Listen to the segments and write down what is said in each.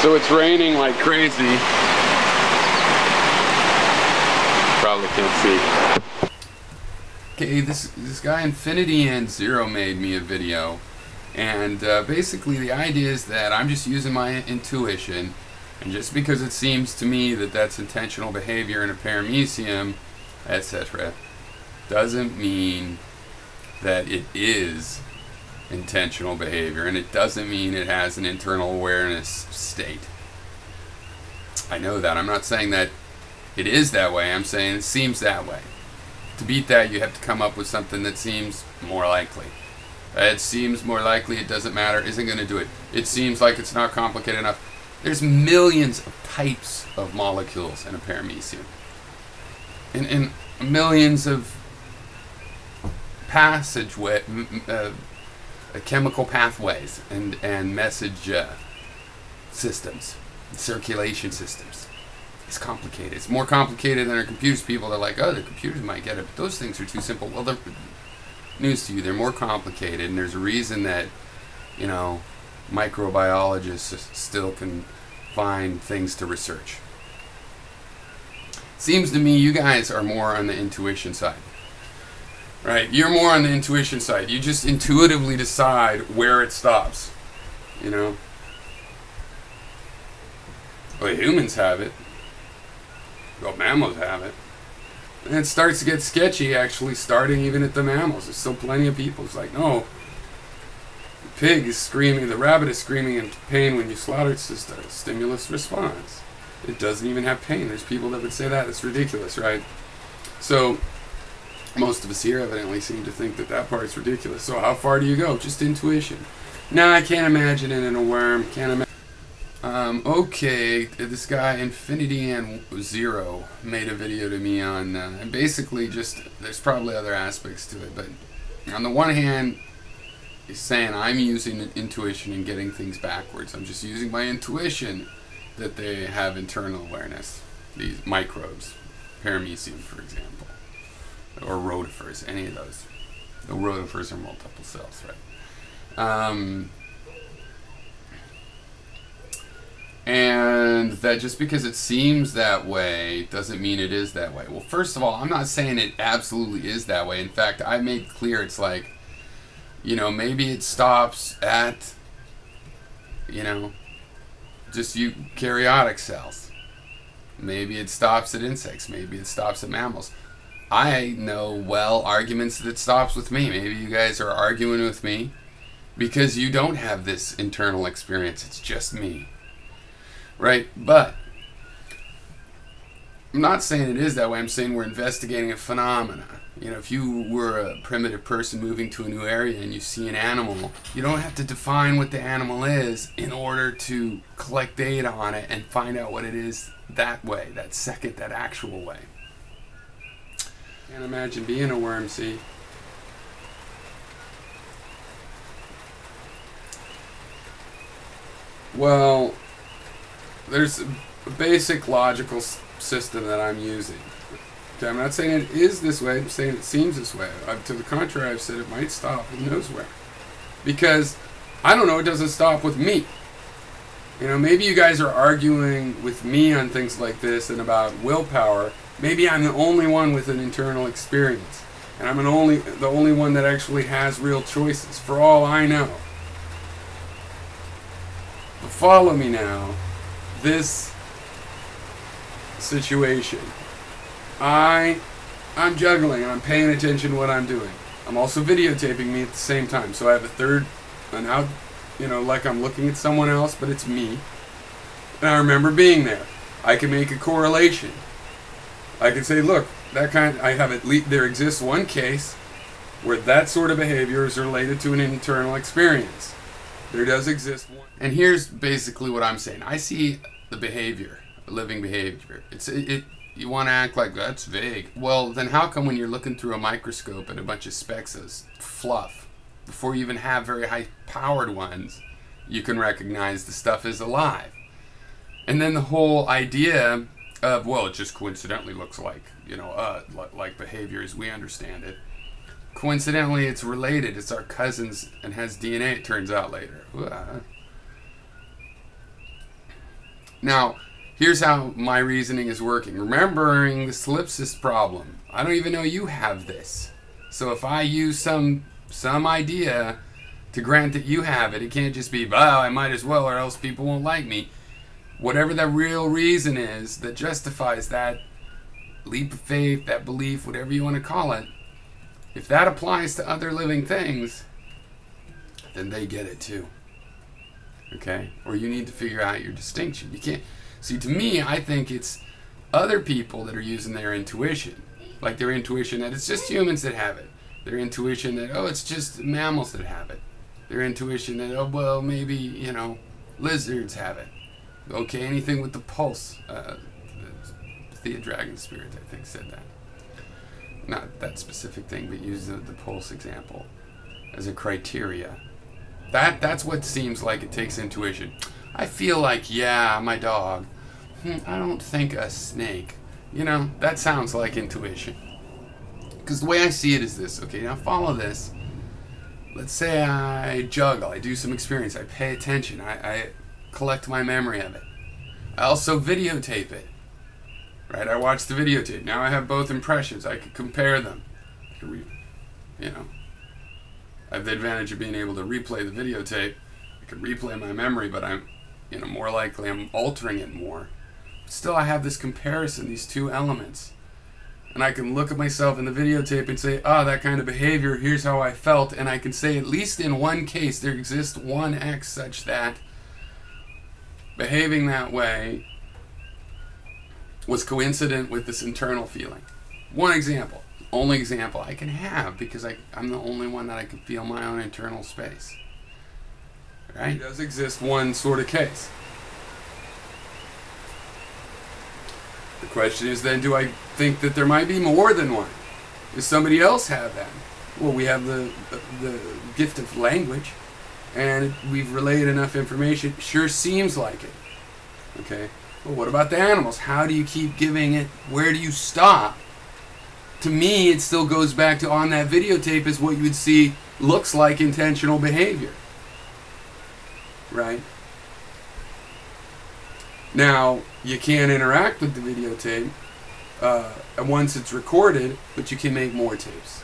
So it's raining like crazy. Probably can't see. Okay, this guy Infinity and Zero made me a video, and basically the idea is that I'm just using my intuition, and just because it seems to me that that's intentional behavior in a paramecium, etc., doesn't mean that it is intentional behavior, and it doesn't mean it has an internal awareness state. I know that. I'm not saying that it is that way. I'm saying it seems that way. To beat that, you have to come up with something that seems more likely. It seems more likely, it doesn't matter, isn't going to do it. It seems like it's not complicated enough. There's millions of types of molecules in a paramecium. And millions of passageway, chemical pathways and message systems, circulation systems. It's complicated. It's more complicated than our computers. People are like, oh, the computers might get it, but those things are too simple. Well, they're, news to you, they're more complicated, and there's a reason that, you know, microbiologists still can find things to research. Seems to me you guys are more on the intuition side. Right? You're more on the intuition side. You just intuitively decide where it stops. You know? Well, humans have it. Well, mammals have it. And it starts to get sketchy, actually, starting even at the mammals. There's still plenty of people. It's like, no, the pig is screaming, the rabbit is screaming in pain when you slaughter it. It's just a stimulus response. It doesn't even have pain. There's people that would say that. It's ridiculous, right? So most of us here evidently seem to think that that part's ridiculous. So how far do you go? Just intuition. Nah, I can't imagine it in a worm. Can't imagine. Okay, this guy Infinity and Zero made a video to me on, and basically just, there's probably other aspects to it, but on the one hand, he's saying I'm using intuition and getting things backwards. I'm just using my intuition that they have internal awareness. These microbes, paramecium, for example, or rotifers, any of those. The rotifers are multiple cells, right? And that just because it seems that way doesn't mean it is that way. Well, first of all, I'm not saying it absolutely is that way. In fact, I made clear it's like, you know, maybe it stops at, you know, just eukaryotic cells. Maybe it stops at insects. Maybe it stops at mammals. I know well arguments that it stops with me. Maybe you guys are arguing with me because you don't have this internal experience. It's just me. Right? But I'm not saying it is that way. I'm saying we're investigating a phenomena. You know, if you were a primitive person moving to a new area and you see an animal, you don't have to define what the animal is in order to collect data on it and find out what it is that way, that second, that actual way. Can't imagine being a worm, see? Well, there's a basic logical system that I'm using. Okay, I'm not saying it is this way, I'm saying it seems this way. To the contrary, I've said it might stop who knows where. Because, I don't know, it doesn't stop with me. You know, maybe you guys are arguing with me on things like this and about willpower. Maybe I'm the only one with an internal experience. And I'm the only one that actually has real choices, for all I know. But follow me now. This situation. I'm juggling and I'm paying attention to what I'm doing. I'm also videotaping me at the same time. So I have a third, and out, you know, like I'm looking at someone else, but it's me. And I remember being there. I can make a correlation. I can say, look, that kind. I have at least there exists one case where that sort of behavior is related to an internal experience. There does exist one. And here's basically what I'm saying. I see the behavior, living behavior. You want to act like that's vague. Well, then how come when you're looking through a microscope at a bunch of specks of fluff, before you even have very high-powered ones, you can recognize the stuff is alive? And then the whole idea of, well, it just coincidentally looks like, you know, like behavior as we understand it. Coincidentally, it's related. It's our cousins and has DNA, it turns out later. Now, here's how my reasoning is working. Remembering the solipsist problem. I don't even know you have this. So if I use some idea to grant that you have it, it can't just be, well, I might as well or else people won't like me. Whatever the real reason is that justifies that leap of faith, that belief, whatever you want to call it, if that applies to other living things, then they get it too. Okay? Or you need to figure out your distinction. You can't... See, to me, I think it's other people that are using their intuition. Like their intuition that it's just humans that have it. Their intuition that, oh, it's just mammals that have it. Their intuition that, oh, well, maybe, you know, lizards have it. Okay, anything with the pulse. Thea Dragon Spirit, I think, said that. Not that specific thing, but used the pulse example as a criteria. That's what seems like it takes intuition. I feel like, yeah, my dog. I don't think a snake. You know, that sounds like intuition. Because the way I see it is this. Okay, now follow this. Let's say I juggle. I do some experience. I pay attention. I collect my memory of it. I also videotape it. Right? I watch the videotape. Now I have both impressions. I can compare them. You know, I have the advantage of being able to replay the videotape. I can replay my memory, but I'm, you know, more likely I'm altering it more. But still, I have this comparison, these two elements. And I can look at myself in the videotape and say, ah, that kind of behavior, here's how I felt. And I can say, at least in one case, there exists one X such that behaving that way was coincident with this internal feeling. One example. Only example I can have because I'm the only one that I can feel my own internal space. Right? It does exist one sort of case. The question is then, do I think that there might be more than one? Does somebody else have that? Well, we have the gift of language, and we've relayed enough information. Sure seems like it. Okay? Well, what about the animals? How do you keep giving it? Where do you stop? To me, it still goes back to on that videotape is what you would see looks like intentional behavior. Right? Now, you can't interact with the videotape once it's recorded, but you can make more tapes.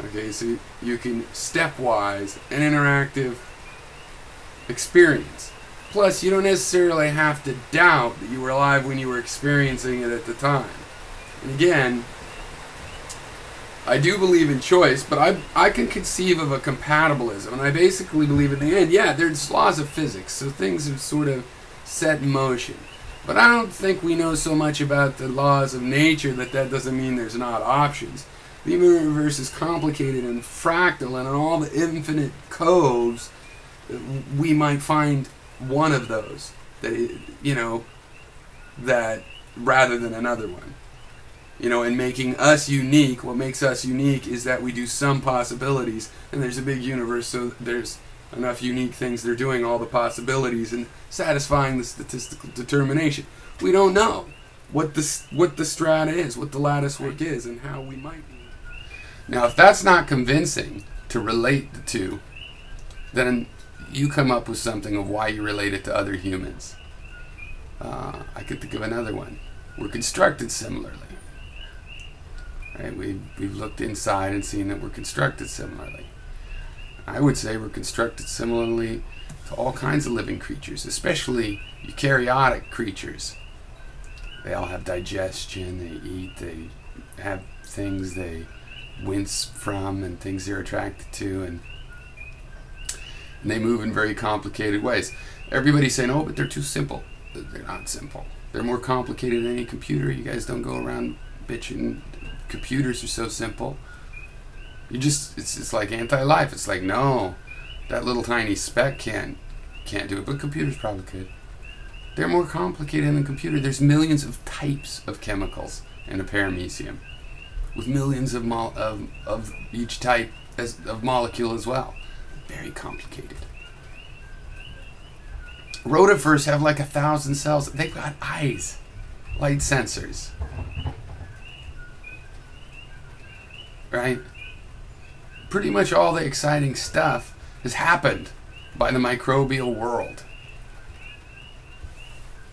Okay, so you can stepwise an interactive experience. Plus, you don't necessarily have to doubt that you were alive when you were experiencing it at the time. And again, I do believe in choice, but I can conceive of a compatibilism, and I basically believe in the end, yeah, there's laws of physics, so things are sort of set in motion. But I don't think we know so much about the laws of nature that doesn't mean there's not options. The universe is complicated and fractal, and in all the infinite coves, we might find one of those that, you know, that rather than another one. You know, and making us unique, what makes us unique is that we do some possibilities, and there's a big universe, so there's enough unique things that are doing all the possibilities and satisfying the statistical determination. We don't know what the strata is, what the lattice work is, and how we might be. Now, if that's not convincing to relate the two, then you come up with something of why you relate it to other humans. I could think of another one. We're constructed similarly. Right? We've looked inside and seen that we're constructed similarly. I would say we're constructed similarly to all kinds of living creatures, especially eukaryotic creatures. They all have digestion, they eat, they have things they wince from and things they're attracted to, and they move in very complicated ways. Everybody's saying, oh, but they're too simple. They're not simple. They're more complicated than any computer. You guys don't go around bitching computers are so simple. It's like anti-life. It's like, no, that little tiny speck can't do it, but computers probably could. They're more complicated than a computer. There's millions of types of chemicals in a paramecium, with millions of each type of molecule as well. Very complicated. Rotifers have like 1,000 cells. They've got eyes, light sensors. Right? Pretty much all the exciting stuff has happened by the microbial world.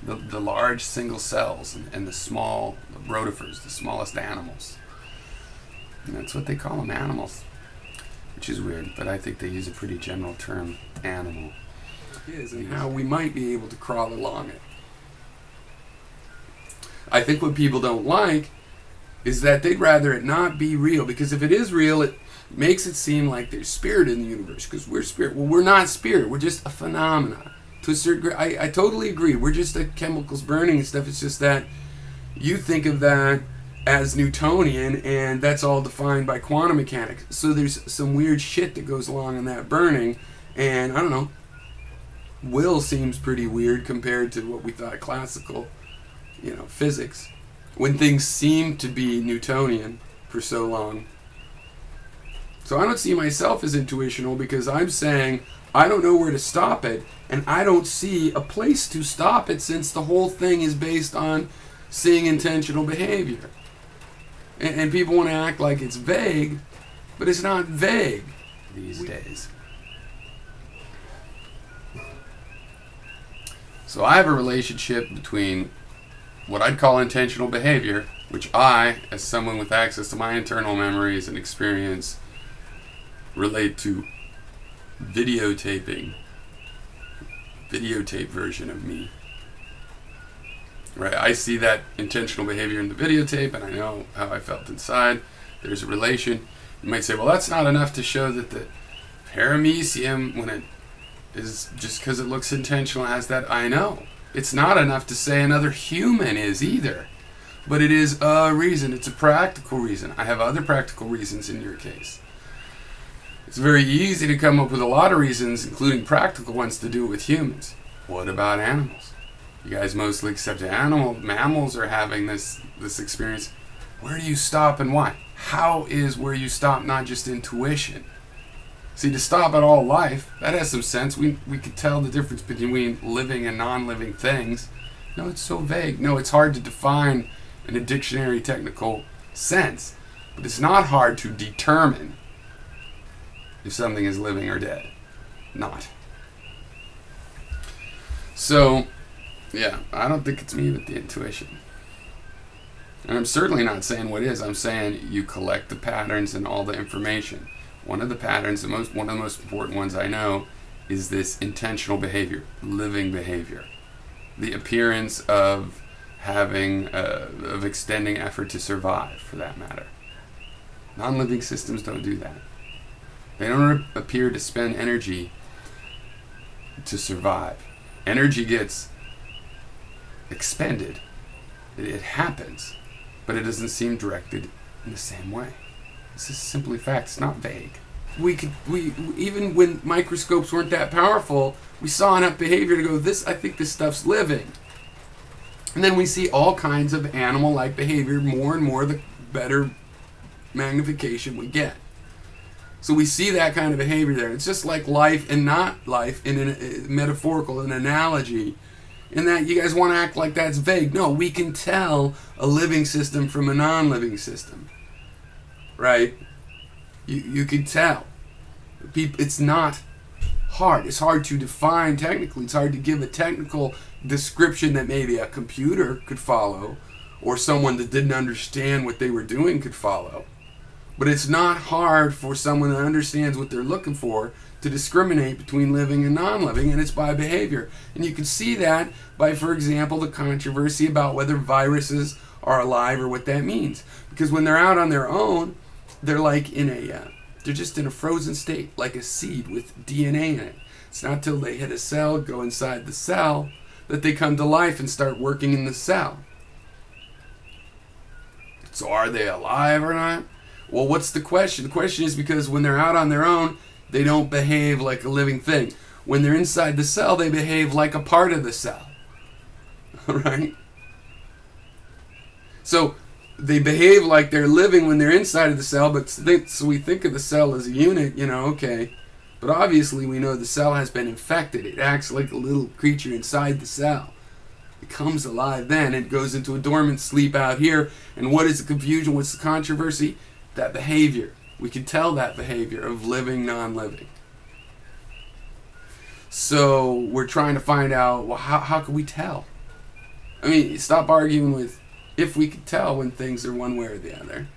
the large single cells and the small rotifers, the smallest animals. And that's what they call them, animals, which is weird, but I think they use a pretty general term, animal. Is and how we might be able to crawl along it. I think what people don't like is that they'd rather it not be real, because if it is real, it makes it seem like there's spirit in the universe, because we're spirit. Well, we're not spirit. We're just a phenomena. To a certain degree, I totally agree. We're just chemicals burning and stuff. It's just that you think of that as Newtonian, and that's all defined by quantum mechanics. So there's some weird shit that goes along in that burning, and I don't know. Will seems pretty weird compared to what we thought classical, physics, when things seem to be Newtonian for so long. So I don't see myself as intuitional, because I'm saying I don't know where to stop it, and I don't see a place to stop it, since the whole thing is based on seeing intentional behavior. And people want to act like it's vague, but it's not vague these days. So I have a relationship between what I'd call intentional behavior, which I, as someone with access to my internal memories and experience, relate to videotape version of me. Right? I see that intentional behavior in the videotape, and I know how I felt inside. There's a relation. You might say, well, that's not enough to show that the paramecium, when it is just because it looks intentional, has that. I know. It's not enough to say another human is either. But it is a reason. It's a practical reason. I have other practical reasons in your case. It's very easy to come up with a lot of reasons, including practical ones, to do it with humans. What about animals? You guys mostly accept mammals are having this experience. Where do you stop and why? How is where you stop not just intuition? See, to stop at all life, that has some sense. We could tell the difference between living and non-living things. No, it's so vague. No, it's hard to define in a dictionary technical sense. But it's not hard to determine if something is living or dead. Not. So, yeah, I don't think it's me with the intuition. And I'm certainly not saying what is. I'm saying you collect the patterns and all the information. One of the patterns, one of the most important ones I know, is this intentional behavior, living behavior. The appearance of having, of extending effort to survive, for that matter. Non-living systems don't do that. They don't appear to spend energy to survive. Energy gets expended. It happens, but it doesn't seem directed in the same way. This is simply fact. It's not vague. We even when microscopes weren't that powerful, we saw enough behavior to go, I think this stuff's living. And then we see all kinds of animal-like behavior. More and more, the better magnification we get. So we see that kind of behavior there. It's just like life and not life in a metaphorical, an analogy, in that you guys want to act like that's vague. No, we can tell a living system from a non-living system. Right? You can tell. It's not hard. It's hard to define technically. It's hard to give a technical description that maybe a computer could follow, or someone that didn't understand what they were doing could follow. But it's not hard for someone that understands what they're looking for to discriminate between living and non-living, and it's by behavior. And you can see that by, for example, the controversy about whether viruses are alive or what that means. Because when they're out on their own, they're like they're just in a frozen state, like a seed with DNA in it. It's not till they hit a cell, go inside the cell, that they come to life and start working in the cell. So are they alive or not? Well, what's the question? The question is because when they're out on their own, they don't behave like a living thing. When they're inside the cell, they behave like a part of the cell. Right? So they behave like they're living when they're inside of the cell, but so we think of the cell as a unit, okay. But obviously we know the cell has been infected. It acts like a little creature inside the cell. It comes alive then. It goes into a dormant sleep out here. And what is the confusion? What's the controversy? That behavior. We can tell that behavior of living, non-living. So we're trying to find out, well, how can we tell? I mean, stop arguing with if we could tell when things are one way or the other.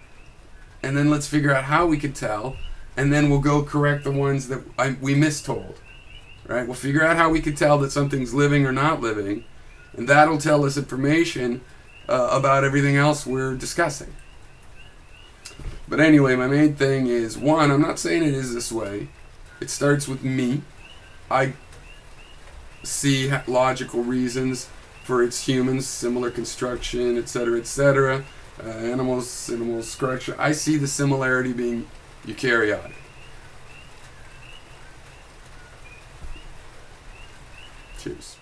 And then let's figure out how we could tell, and then we'll go correct the ones that we mistold. Right? We'll figure out how we could tell that something's living or not living, and that'll tell us information about everything else we're discussing. But anyway, my main thing is, one, I'm not saying it is this way. It starts with me. I see logical reasons for its humans, similar construction, etc., etc. Animal structure. I see the similarity being eukaryotic. Cheers.